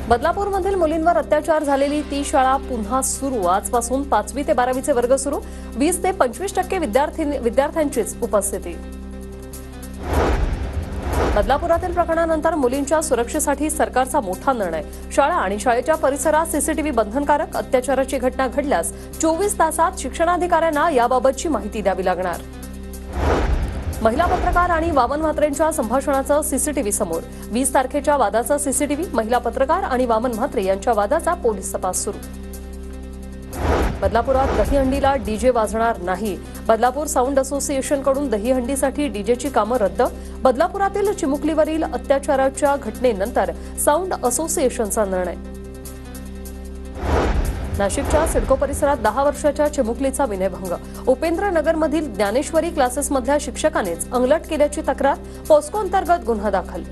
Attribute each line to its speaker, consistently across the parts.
Speaker 1: बदलापूरमधील मुलींवर अत्याचार झालेली ती शाळा पुन्हा सुरू। आजपासून 5वी ते 12वीचे वर्ग सुरू। 20 ते 25% विद्यार्थ्यांचीच उपस्थिती। बदलापुरातील प्रकरणानंतर मुलींच्या सुरक्षेसाठी सरकारचा मोठा निर्णय। शाळा आणि शाळेच्या परिसरात सीसीटीव्ही बंधनकारक। अत्याचाराची घटना घडल्यास 24 तासात शिक्षणाधिकाऱ्यांना याबाबतची माहिती द्यावी लागणार। महिला पत्रकार आणि वामन म्हात्रेंच्या संभाषणाचं सीसीटीव्ही समोर। 20 तारखेच्या वादाचा सीसीटीव्ही। महिला पत्रकार आणि वामन म्हात्रे यांच्या वादाचा पोलीस तपास सुरू। बदलापुरात दहीहंडीला डीजे वाजणार नाही। बदलापूर साऊंड असोसिएशनकडून दहीहंडीसाठी डीजेची कामं रद्द। बदलापुरातील चिमुकलीवरील अत्याचाराच्या घटनेनंतर साऊंड असोसिएशनचा निर्णय। नाशिकच्या सिडको परिसरात 10 वर्षाच्या चिमुकलीचा विनयभंग। उपेंद्रनगरमधील ज्ञानेश्वरी क्लासेसमधल्या शिक्षकानेच अंगलट केल्याची तक्रार। पॉस्को अंतर्गत गुन्हा दाखल।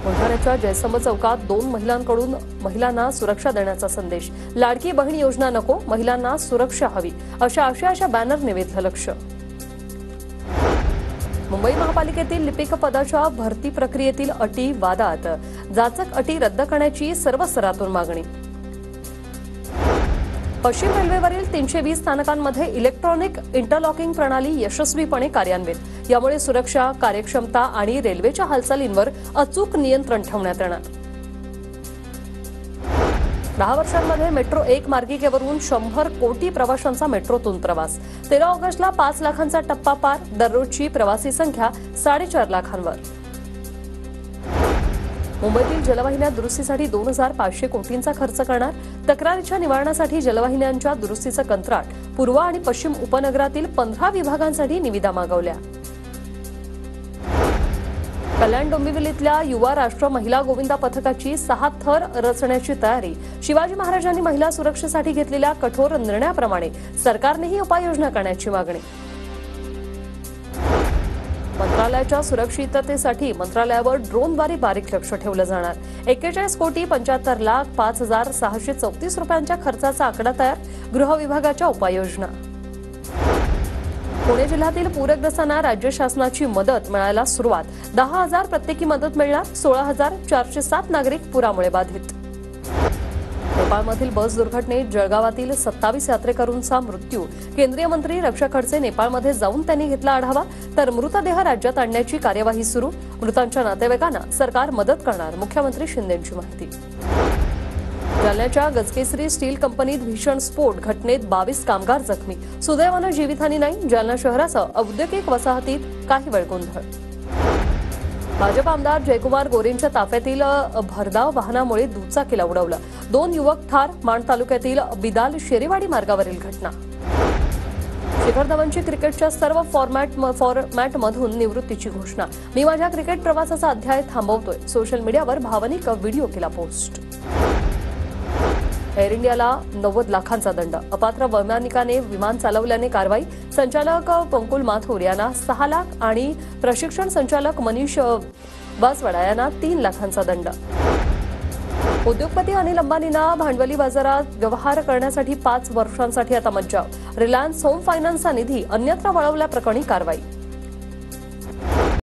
Speaker 1: बुलढाण्याच्या जयस्तंभ चौकात 2 महिलांकडून महिलांना सुरक्षा देण्याचा संदेश। लाडकी बहीण योजना नको, महिलांना सुरक्षा हवी अशा आशयाच्या बॅनरने वेधलं लक्ष। मुंबई महापालिकेतील लिपिक पदाच्या भरती प्रक्रियेतील अटी वादात। जाचक अटी रद्द करण्याची सर्व स्तरातून मागणी। पश्चिम रेल्वेवरील 320 स्थानकांमध्ये इलेक्ट्रॉनिक इंटरलॉकिंग प्रणाली यशस्वीपणे कार्यान्वित। यामुळे सुरक्षा, कार्यक्षमता आणि रेल्वेच्या हालचालींवर अचूक नियंत्रण ठेवण्यात येणार। 10 वर्षांमध्ये मेट्रो 1 मार्गिकेवरून 100 कोटी प्रवाशांचा मेट्रोतून प्रवास। 13 ऑगस्टला 5 लाखांचा टप्पा पार। दररोजची प्रवासी संख्या 4.5 लाखांवर। मुंबईतील जलवाहिन्या दुरुस्तीसाठी 2500 कोटींचा खर्च करणार। तक्रारीच्या निवारणासाठी जलवाहिन्यांच्या दुरुस्तीचं कंत्राट। पूर्व आणि पश्चिम उपनगरातील 15 विभागांसाठी निविदा मागवल्या। कल्याण डोंबिवलीतल्या युवा राष्ट्र महिला गोविंदा पथकाची 6 थर रचण्याची तयारी। शिवाजी महाराजांनी महिला सुरक्षेसाठी घेतलेल्या कठोर निर्णयाप्रमाणे सरकारनेही उपाययोजना करण्याची मागणी। मंत्रालयाच्या सुरक्षिततेसाठी मंत्रालयावर ड्रोनद्वारे बारीक लक्ष ठेवलं जाणार। 41,75,05,634 रुपयांच्या खर्चाचा आकडा तयार। गृह विभागाच्या उपाययोजना। पुणे जिल्ह्यातील पूरग्रस्तांना राज्य शासनाची मदत मिळायला सुरुवात। 10,000 प्रत्येकी मदत मिळणार। 16,407 नागरिक पुरामुळे बाधित। नेपाळमधील बस दुर्घटनेत जळगावातील 27 यात्रेकरूंचा मृत्यू। केंद्रीय मंत्री रक्षा खडसे नेपाळमध्ये जाऊन त्यांनी घेतला आढावा। तर मृतदेह राज्यात आणण्याची कार्यवाही सुरू। मृतांच्या नातेवाईकांना सरकार मदत करणार। मुख्यमंत्री शिंदेंची माहिती। जालन्याच्या गजकेसरी स्टील कंपनीत भीषण स्फोट। घटनेत 22 कामगार जखमी। सुदैवानं जीवितहानी नाही। जालना शहरासह औद्योगिक वसाहतीत काही वेळ गोंधळ। भाजप आमदार जयकुमार गोरेंच्या ताफ्यातील भरधाव वाहनामुळे दुचाकीला उडवलं। 2 युवक ठार। माण तालुक्यातील बिदाल शेरेवाडी मार्गावरील घटना। शिखर धवनची क्रिकेटच्या सर्व फॉर्मॅटमधून निवृत्तीची घोषणा। मी माझ्या क्रिकेट प्रवासाचा अध्याय थांबवतोय। सोशल मीडियावर भावनिक व्हिडिओ केला पोस्ट। एअर इंडियाला 90 लाखांचा दंड। अपात्र वैमानिकाने विमान चालवल्याने कारवाई। संचालक पंकुल माथुर यांना 6 लाख आणि प्रशिक्षण संचालक मनीष बासवाडा यांना 3 लाखांचा दंड। उद्योगपती अनिल अंबानींना भांडवली बाजारात व्यवहार करण्यासाठी 5 वर्षांसाठी आता मज्जाव। रिलायन्स होम फायनान्सचा निधी अन्यत्र वळवल्याप्रकरणी कारवाई।